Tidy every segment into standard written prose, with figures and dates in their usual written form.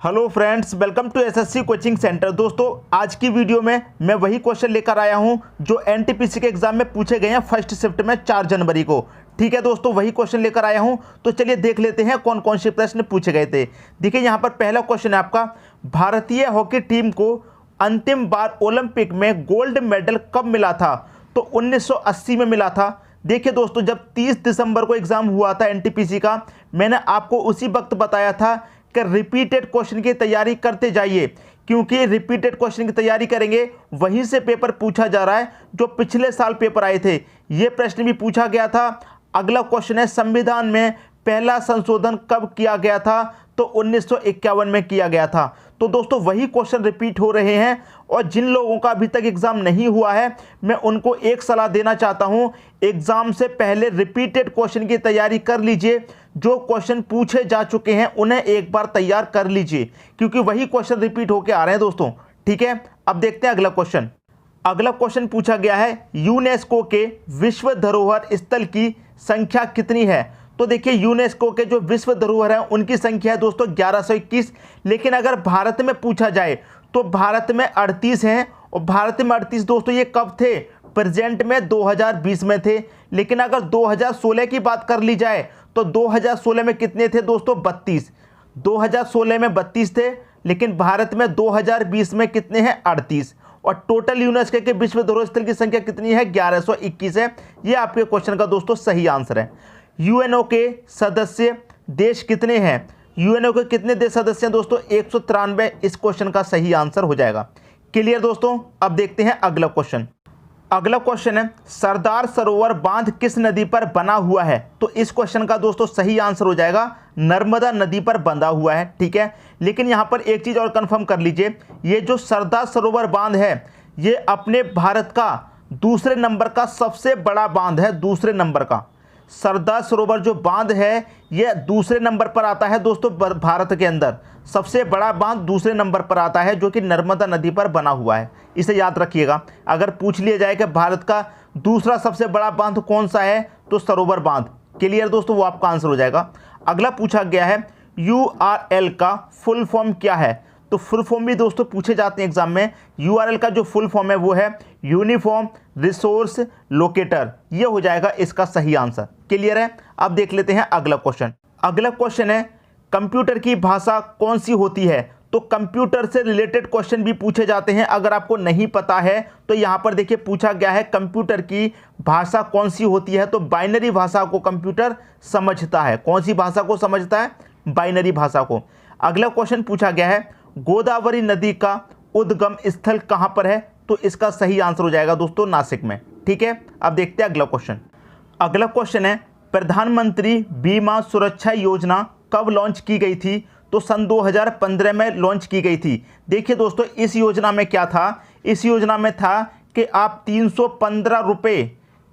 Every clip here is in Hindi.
Hello friends, welcome to SSC coaching centre. दोस्तों, आज की वीडियो में मैं वही क्वेश्चन लेकर आया हूं जो एनटीपीसी के एग्जाम में पूछे गए हैं फर्स्ट शिफ्ट में 4 जनवरी को। ठीक है दोस्तों, वही क्वेश्चन लेकर आया हूं। तो चलिए देख लेते हैं कौन कौन से प्रश्न पूछे गए थे। देखिए यहाँ पर पहला क्वेश्चन है आपका, भारतीय हॉकी टीम को अंतिम बार ओलंपिक में गोल्ड मेडल कब मिला था? तो 1980 में मिला था। देखिए दोस्तों, जब 30 दिसंबर को एग्जाम हुआ था एनटीपीसी का, मैंने आपको उसी वक्त बताया था कि रिपीटेड क्वेश्चन की तैयारी करते जाइए, क्योंकि रिपीटेड क्वेश्चन की तैयारी करेंगे वहीं से पेपर पूछा जा रहा है जो पिछले साल पेपर आए थे। ये प्रश्न भी पूछा गया था। अगला क्वेश्चन है, संविधान में पहला संशोधन कब किया गया था? तो 1951 में किया गया था। तो दोस्तों, वही क्वेश्चन रिपीट हो रहे हैं और जिन लोगों का अभी तक एग्जाम नहीं हुआ है, मैं उनको एक सलाह देना चाहता हूं, एग्जाम से पहले रिपीटेड क्वेश्चन की तैयारी कर लीजिए। जो क्वेश्चन पूछे जा चुके हैं उन्हें एक बार तैयार कर लीजिए, क्योंकि वही क्वेश्चन रिपीट होकर आ रहे हैं दोस्तों। ठीक है, अब देखते हैं अगला क्वेश्चन। अगला क्वेश्चन पूछा गया है, यूनेस्को के विश्व धरोहर स्थल की संख्या कितनी है? तो देखिए, यूनेस्को के जो विश्व धरोहर है उनकी संख्या है दोस्तों 1121। लेकिन अगर भारत में पूछा जाए तो भारत में 38 हैं। और भारत में 38 दोस्तों ये कब थे? प्रेजेंट में 2020 में थे। लेकिन अगर 2016 की बात कर ली जाए तो 2016 में कितने थे दोस्तों? 32। 2016 में 32 थे, लेकिन भारत में 2020 में कितने हैं? 38। और टोटल यूनेस्को के विश्व धरोहर स्थल की संख्या कितनी है? 1121 है। ये आपके क्वेश्चन का दोस्तों सही आंसर है। यूएनओ के सदस्य देश कितने हैं? यूएनओ के कितने देश सदस्य हैं दोस्तों? 193। इस क्वेश्चन का सही आंसर हो जाएगा। क्लियर दोस्तों, अब देखते हैं अगला क्वेश्चन। अगला क्वेश्चन है, सरदार सरोवर बांध किस नदी पर बना हुआ है? तो इस क्वेश्चन का दोस्तों सही आंसर हो जाएगा नर्मदा नदी पर बंधा हुआ है। ठीक है, लेकिन यहां पर एक चीज और कंफर्म कर लीजिए, ये जो सरदार सरोवर बांध है ये अपने भारत का दूसरे नंबर का सबसे बड़ा बांध है। दूसरे नंबर का सरदार सरोवर जो बांध है ये दूसरे नंबर पर आता है दोस्तों। भारत के अंदर सबसे बड़ा बांध दूसरे नंबर पर आता है, जो कि नर्मदा नदी पर बना हुआ है। इसे याद रखिएगा। अगर पूछ लिया जाए कि भारत का दूसरा सबसे बड़ा बांध कौन सा है, तो सरोवर बांध। क्लियर दोस्तों, वो आपका आंसर हो जाएगा। अगला पूछा गया है, यूआरएल का फुल फॉर्म क्या है? तो फुल फॉर्म भी दोस्तों पूछे जाते हैं एग्जाम में। यूआरएल का जो फुल फॉर्म है वो है यूनिफॉर्म रिसोर्स लोकेटर। ये हो जाएगा इसका सही आंसर। क्लियर है, अब देख लेते हैं अगला क्वेश्चन। अगला क्वेश्चन है, कंप्यूटर की भाषा कौन सी होती है? तो कंप्यूटर से रिलेटेड क्वेश्चन भी पूछे जाते हैं। अगर आपको नहीं पता है तो यहाँ पर देखिए पूछा गया है, कंप्यूटर की भाषा कौन सी होती है? तो बाइनरी भाषा को कंप्यूटर समझता है। कौन सी भाषा को समझता है? बाइनरी भाषा को। अगला क्वेश्चन पूछा गया है, गोदावरी नदी का उद्गम स्थल कहाँ पर है? तो इसका सही आंसर हो जाएगा दोस्तों नासिक में। ठीक है, अब देखते हैं अगला क्वेश्चन। अगला क्वेश्चन है, प्रधानमंत्री बीमा सुरक्षा योजना कब लॉन्च की गई थी? तो सन 2015 में लॉन्च की गई थी। देखिए दोस्तों, इस योजना में क्या था? इस योजना में था कि आप 315 रुपये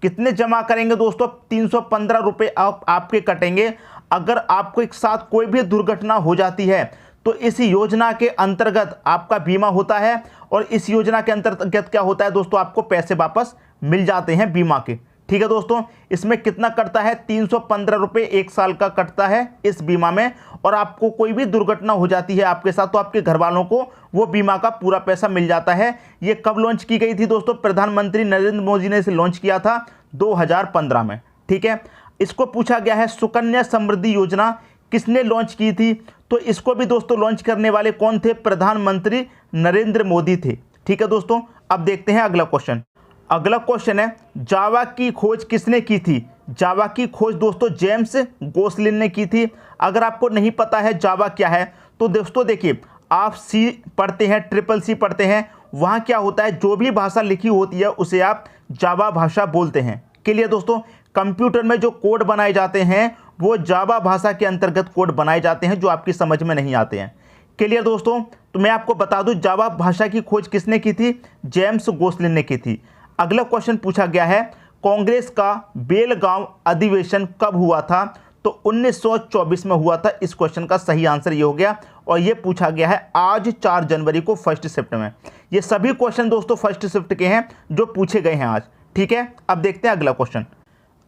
कितने जमा करेंगे दोस्तों? 315 रुपये आपके कटेंगे। अगर आपको एक साथ कोई भी दुर्घटना हो जाती है तो इस योजना के अंतर्गत आपका बीमा होता है, और इस योजना के अंतर्गत क्या होता है दोस्तों? आपको पैसे वापस मिल जाते हैं बीमा के। ठीक है दोस्तों, इसमें कितना कटता है? 315 रुपये 1 साल का कटता है इस बीमा में। और आपको कोई भी दुर्घटना हो जाती है आपके साथ तो आपके घर वालों को वो बीमा का पूरा पैसा मिल जाता है। ये कब लॉन्च की गई थी दोस्तों? प्रधानमंत्री नरेंद्र मोदी ने इसे लॉन्च किया था 2015 में। ठीक है, इसको पूछा गया है, सुकन्या समृद्धि योजना किसने लॉन्च की थी? तो इसको भी दोस्तों लॉन्च करने वाले कौन थे? प्रधानमंत्री नरेंद्र मोदी थे। ठीक है दोस्तों, अब देखते हैं अगला क्वेश्चन। अगला क्वेश्चन है, जावा की खोज किसने की थी? जावा की खोज दोस्तों जेम्स गोसलिन ने की थी। अगर आपको नहीं पता है जावा क्या है तो दोस्तों देखिए, आप सी पढ़ते हैं, ट्रिपल सी पढ़ते हैं, वहाँ क्या होता है, जो भी भाषा लिखी होती है उसे आप जावा भाषा बोलते हैं। के लिए दोस्तों, कंप्यूटर में जो कोड बनाए जाते हैं वो जावा भाषा के अंतर्गत कोड बनाए जाते हैं, जो आपकी समझ में नहीं आते हैं। क्लियर दोस्तों, तो मैं आपको बता दूं जावा भाषा की खोज किसने की थी? जेम्स गोसलिन ने की थी। अगला क्वेश्चन पूछा गया है, कांग्रेस का बेलगांव अधिवेशन कब हुआ था? तो 1924 में हुआ था। इस क्वेश्चन का सही आंसर ये हो गया, और ये पूछा गया है आज 4 जनवरी को फर्स्ट शिफ्ट में। ये सभी क्वेश्चन दोस्तों फर्स्ट शिफ्ट के हैं जो पूछे गए हैं आज। ठीक है, अब देखते हैं अगला क्वेश्चन।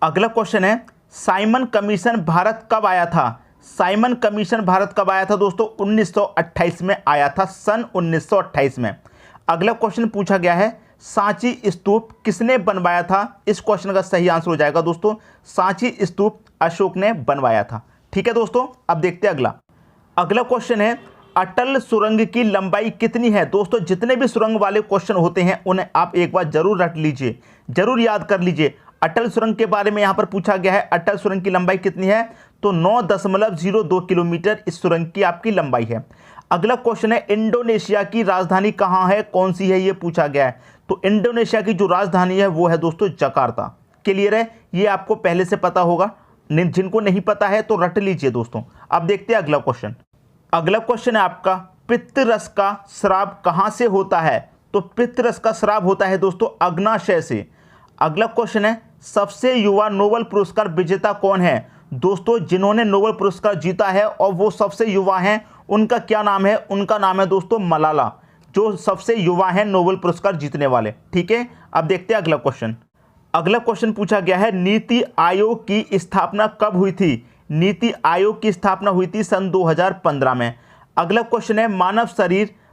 अगला क्वेश्चन है, साइमन कमीशन भारत कब आया था? साइमन कमीशन भारत कब आया था दोस्तों? 1928 में आया था, सन 1928 में। अगला क्वेश्चन पूछा गया है, सांची स्तूप किसने बनवाया था? इस क्वेश्चन का सही आंसर हो जाएगा दोस्तों, सांची स्तूप अशोक ने बनवाया था। ठीक है दोस्तों, अब देखते हैं अगला क्वेश्चन है, अटल सुरंग की लंबाई कितनी है? दोस्तों जितने भी सुरंग वाले क्वेश्चन होते हैं उन्हें आप एक बार जरूर रट लीजिए, जरूर याद कर लीजिए। अटल सुरंग के बारे में यहां पर पूछा गया है, अटल सुरंग की लंबाई कितनी है? तो 9.02 किलोमीटर इस सुरंग की आपकी लंबाई है। अगला क्वेश्चन है, इंडोनेशिया की राजधानी कहां है, कौन सी है, ये पूछा गया है। तो इंडोनेशिया की जो राजधानी है वो है दोस्तों जकार्ता। क्लियर है, ये आपको पहले से पता होगा, जिनको नहीं पता है तो रट लीजिए दोस्तों। अब देखते हैं अगला क्वेश्चन है आपका, पित्तरस का श्राप कहां से होता है? तो पित्तरस का श्राप होता है दोस्तों अग्नाशय से। अगला क्वेश्चन है, सबसे युवा नोबेल पुरस्कार विजेता कौन है? दोस्तों जिन्होंने नोबेल पुरस्कार जीता है और वो सबसे युवा हैं, उनका क्या नाम है? उनका नाम है दोस्तों मलाला, जो सबसे युवा हैं नोबेल पुरस्कार जीतने वाले। ठीक है, अब देखते हैं अगला क्वेश्चन पूछा गया है, नीति आयोग की स्थापना कब हुई थी? नीति आयोग की स्थापना हुई थी सन 2015 में। अगला क्वेश्चन है,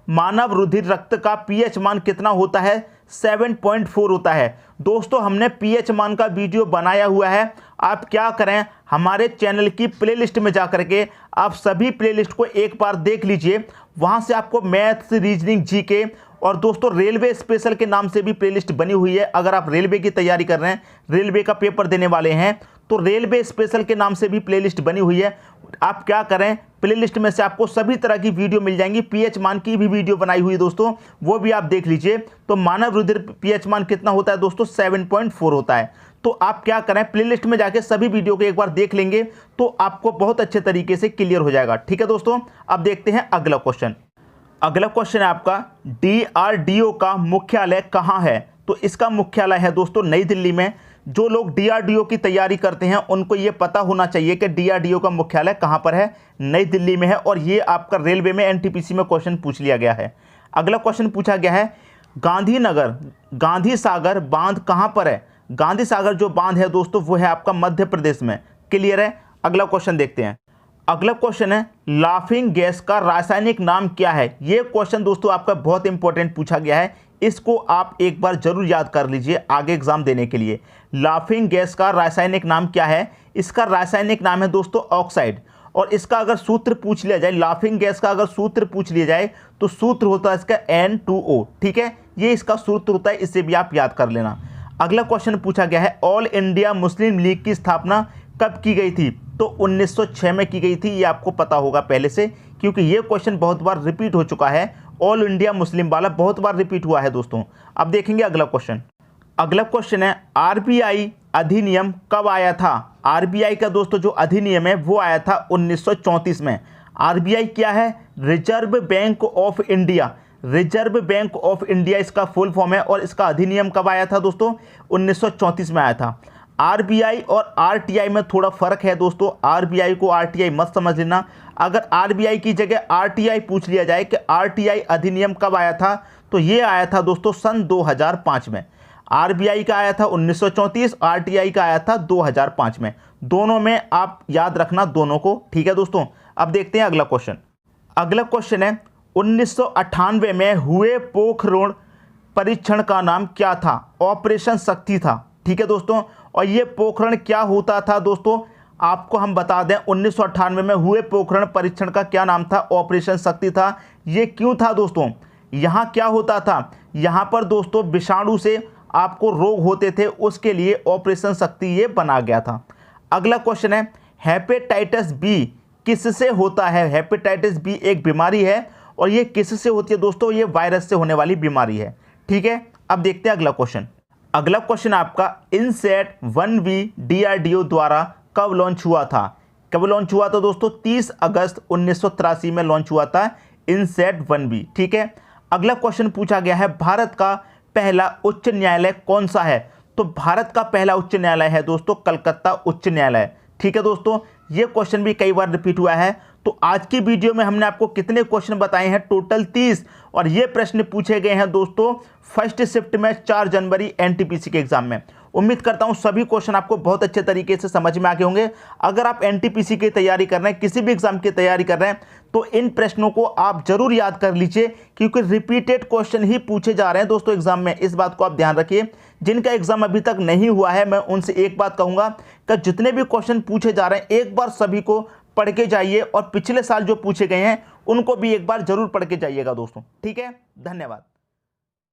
मानव रुधिर रक्त का पीएच मान कितना होता है? 7.4 होता है। दोस्तों हमने पीएच मान का वीडियो बनाया हुआ है, आप क्या करें, हमारे चैनल की प्लेलिस्ट में जा करके आप सभी प्लेलिस्ट को एक बार देख लीजिए, वहां से आपको मैथ्स, रीजनिंग, जीके और दोस्तों रेलवे स्पेशल के नाम से भी प्लेलिस्ट बनी हुई है। अगर आप रेलवे की तैयारी कर रहे हैं, रेलवे का पेपर देने वाले हैं, तो रेलवे स्पेशल के नाम से भी प्लेलिस्ट बनी हुई है। आप क्या करें, प्लेलिस्ट में से आपको सभी तरह की वीडियो मिल जाएंगी। पीएच मान की भी वीडियो बनाई हुई है दोस्तों, वो भी आप देख लीजिए। तो मानव रुधिर पीएच मान कितना होता है दोस्तों? 7.4 होता है। तो आप क्या करें, प्लेलिस्ट में जाके सभी वीडियो को एक बार देख लेंगे तो आपको बहुत अच्छे तरीके से क्लियर हो जाएगा। ठीक है दोस्तों, अब देखते हैं अगला क्वेश्चन है आपका, DRDO का मुख्यालय कहाँ है? तो इसका मुख्यालय है दोस्तों नई दिल्ली में। जो लोग DRDO की तैयारी करते हैं उनको ये पता होना चाहिए कि DRDO का मुख्यालय कहाँ पर है, नई दिल्ली में है। और ये आपका रेलवे में NTPC में क्वेश्चन पूछ लिया गया है। अगला क्वेश्चन पूछा गया है, गांधी सागर बांध कहाँ पर है? गांधी सागर जो बांध है दोस्तों वो है आपका मध्य प्रदेश में। क्लियर है, अगला क्वेश्चन देखते हैं। अगला क्वेश्चन है, लाफिंग गैस का रासायनिक नाम क्या है? ये क्वेश्चन दोस्तों आपका बहुत इंपॉर्टेंट पूछा गया है, इसको आप एक बार जरूर याद कर लीजिए आगे एग्जाम देने के लिए। लाफिंग गैस का रासायनिक नाम क्या है? इसका रासायनिक नाम है दोस्तों ऑक्साइड। और इसका अगर सूत्र पूछ लिया जाए, लाफिंग गैस का अगर सूत्र पूछ लिया जाए तो सूत्र होता है इसका N2O। ठीक है, ये इसका सूत्र होता है, इससे भी आप याद कर लेना। अगला क्वेश्चन पूछा गया है, ऑल इंडिया मुस्लिम लीग की स्थापना कब की गई थी? तो 1906 में की गई थी। ये आपको पता होगा पहले से, क्योंकि ये क्वेश्चन बहुत बार रिपीट हो चुका है। ऑल इंडिया मुस्लिम वाला बहुत बार रिपीट हुआ है दोस्तों। अब देखेंगे अगला क्वेश्चन है, RBI अधिनियम कब आया था? RBI का दोस्तों जो अधिनियम है वो आया था 1934 में। RBI क्या है? Reserve bank of India. Reserve bank of India इसका फुल फॉर्म है। और इसका अधिनियम कब आया था दोस्तों? 1934 में आया था। RBI और RTI में थोड़ा फर्क है दोस्तों, RBI को RTI मत समझ लेना। अगर RBI की जगह RTI पूछ लिया जाए कि RTI अधिनियम कब आया था, तो ये आया था दोस्तों सन 2005 में। RBI का आया था 1934, RTI का आया था 2005 में। दोनों में आप याद रखना दोनों को। ठीक है दोस्तों, अब देखते हैं अगला क्वेश्चन है, 1998 में हुए पोखरण परीक्षण का नाम क्या था? ऑपरेशन शक्ति था। ठीक है दोस्तों, और ये पोखरण क्या होता था दोस्तों, आपको हम बता दें 1998 में हुए पोखरण परीक्षण का क्या नाम था? ऑपरेशन शक्ति था। ये क्यों था दोस्तों? यहाँ क्या होता था, यहाँ पर दोस्तों विषाणु से आपको रोग होते थे, उसके लिए ऑपरेशन शक्ति ये बना गया था। अगला क्वेश्चन है, हेपेटाइटिस बी किससे होता है? हेपेटाइटिस बी एक बीमारी है और ये किससे होती है दोस्तों? ये वायरस से होने वाली बीमारी है। ठीक है, अब देखते हैं अगला क्वेश्चन आपका, इनसेट 1B DRDO द्वारा कब लॉन्च हुआ था? कब लॉन्च हुआ था दोस्तों? 30 अगस्त 1983 में लॉन्च हुआ था इनसेट 1B। ठीक है, अगला क्वेश्चन पूछा गया है, भारत का पहला उच्च न्यायालय कौन सा है? तो भारत का पहला उच्च न्यायालय है दोस्तों कलकत्ता उच्च न्यायालय। ठीक है दोस्तों, ये क्वेश्चन भी कई बार रिपीट हुआ है। तो आज की वीडियो में हमने आपको कितने क्वेश्चन बताए हैं, टोटल 30, और ये प्रश्न पूछे गए हैं दोस्तों फर्स्ट शिफ्ट में 4 जनवरी एनटीपीसी के एग्जाम में। उम्मीद करता हूं सभी क्वेश्चन आपको बहुत अच्छे तरीके से समझ में आ गए होंगे। अगर आप एनटीपीसी की तैयारी कर रहे हैं, किसी भी एग्जाम की तैयारी कर रहे हैं, तो इन प्रश्नों को आप जरूर याद कर लीजिए, क्योंकि रिपीटेड क्वेश्चन ही पूछे जा रहे हैं दोस्तों एग्जाम में। इस बात को आप ध्यान रखिए। जिनका एग्जाम अभी तक नहीं हुआ है, मैं उनसे एक बात कहूंगा कि जितने भी क्वेश्चन पूछे जा रहे हैं, एक बार सभी को पढ़ के जाइए, और पिछले साल जो पूछे गए हैं उनको भी एक बार जरूर पढ़ के जाइएगा दोस्तों। ठीक है, धन्यवाद।